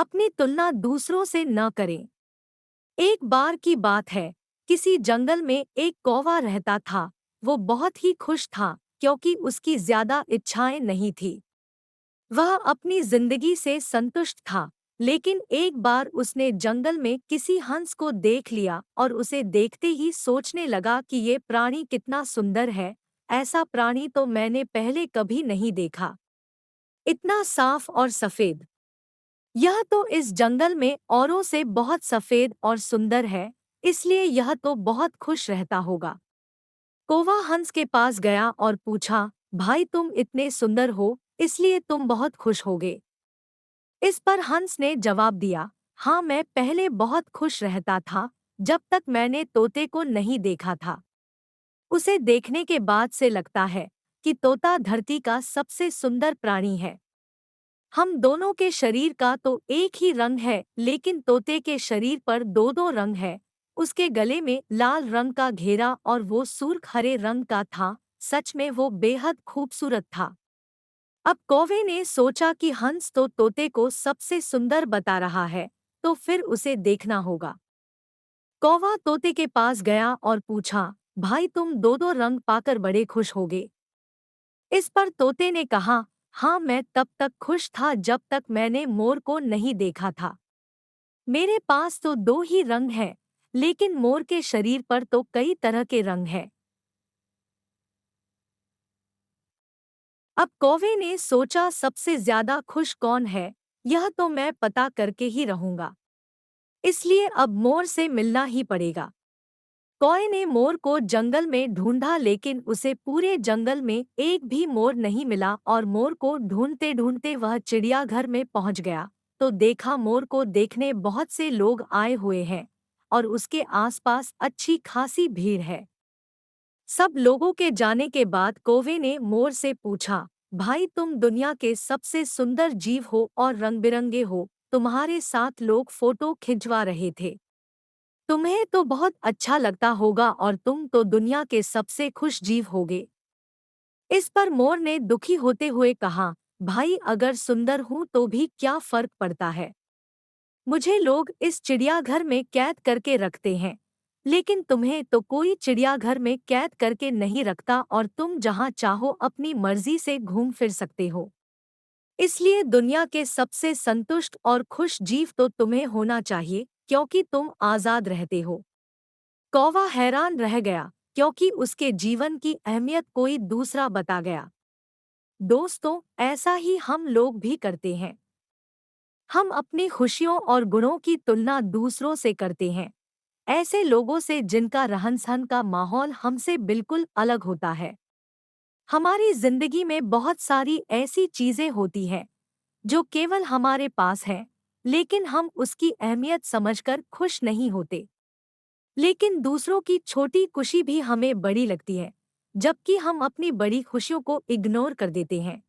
अपनी तुलना दूसरों से न करें। एक बार की बात है, किसी जंगल में एक कौवा रहता था। वो बहुत ही खुश था क्योंकि उसकी ज्यादा इच्छाएं नहीं थी। वह अपनी जिंदगी से संतुष्ट था। लेकिन एक बार उसने जंगल में किसी हंस को देख लिया और उसे देखते ही सोचने लगा कि ये प्राणी कितना सुंदर है। ऐसा प्राणी तो मैंने पहले कभी नहीं देखा। इतना साफ और सफेद। यह तो इस जंगल में औरों से बहुत सफेद और सुंदर है, इसलिए यह तो बहुत खुश रहता होगा। कौवा हंस के पास गया और पूछा, भाई तुम इतने सुंदर हो, इसलिए तुम बहुत खुश होगे। इस पर हंस ने जवाब दिया, हाँ मैं पहले बहुत खुश रहता था, जब तक मैंने तोते को नहीं देखा था। उसे देखने के बाद से लगता है कि तोता धरती का सबसे सुंदर प्राणी है। हम दोनों के शरीर का तो एक ही रंग है, लेकिन तोते के शरीर पर दो दो रंग है। उसके गले में लाल रंग का घेरा और वो सुर्ख हरे रंग का था। सच में वो बेहद खूबसूरत था। अब कौवे ने सोचा कि हंस तो तोते को सबसे सुंदर बता रहा है, तो फिर उसे देखना होगा। कौवा तोते के पास गया और पूछा, भाई तुम दो दो रंग पाकर बड़े खुश होगे। इस पर तोते ने कहा, हाँ मैं तब तक खुश था जब तक मैंने मोर को नहीं देखा था। मेरे पास तो दो ही रंग हैं, लेकिन मोर के शरीर पर तो कई तरह के रंग हैं। अब कौवे ने सोचा सबसे ज्यादा खुश कौन है, यह तो मैं पता करके ही रहूंगा। इसलिए अब मोर से मिलना ही पड़ेगा। कौवे ने मोर को जंगल में ढूंढा, लेकिन उसे पूरे जंगल में एक भी मोर नहीं मिला और मोर को ढूंढते ढूंढते वह चिड़ियाघर में पहुंच गया। तो देखा मोर को देखने बहुत से लोग आए हुए हैं और उसके आसपास अच्छी खासी भीड़ है। सब लोगों के जाने के बाद कौवे ने मोर से पूछा, भाई तुम दुनिया के सबसे सुंदर जीव हो और रंग बिरंगे हो, तुम्हारे साथ लोग फोटो खिंचवा रहे थे। तुम्हें तो बहुत अच्छा लगता होगा और तुम तो दुनिया के सबसे खुश जीव होगे। इस पर मोर ने दुखी होते हुए कहा, भाई अगर सुंदर हूं तो भी क्या फर्क पड़ता है। मुझे लोग इस चिड़ियाघर में कैद करके रखते हैं, लेकिन तुम्हें तो कोई चिड़ियाघर में कैद करके नहीं रखता और तुम जहां चाहो अपनी मर्जी से घूम फिर सकते हो। इसलिए दुनिया के सबसे संतुष्ट और खुश जीव तो तुम्हें होना चाहिए, क्योंकि तुम आजाद रहते हो। कौवा हैरान रह गया, क्योंकि उसके जीवन की अहमियत कोई दूसरा बता गया। दोस्तों, ऐसा ही हम लोग भी करते हैं। हम अपनी खुशियों और गुणों की तुलना दूसरों से करते हैं, ऐसे लोगों से जिनका रहन-सहन का माहौल हमसे बिल्कुल अलग होता है। हमारी जिंदगी में बहुत सारी ऐसी चीजें होती हैं जो केवल हमारे पास हैं, लेकिन हम उसकी अहमियत समझकर खुश नहीं होते। लेकिन दूसरों की छोटी खुशी भी हमें बड़ी लगती है, जबकि हम अपनी बड़ी खुशियों को इग्नोर कर देते हैं।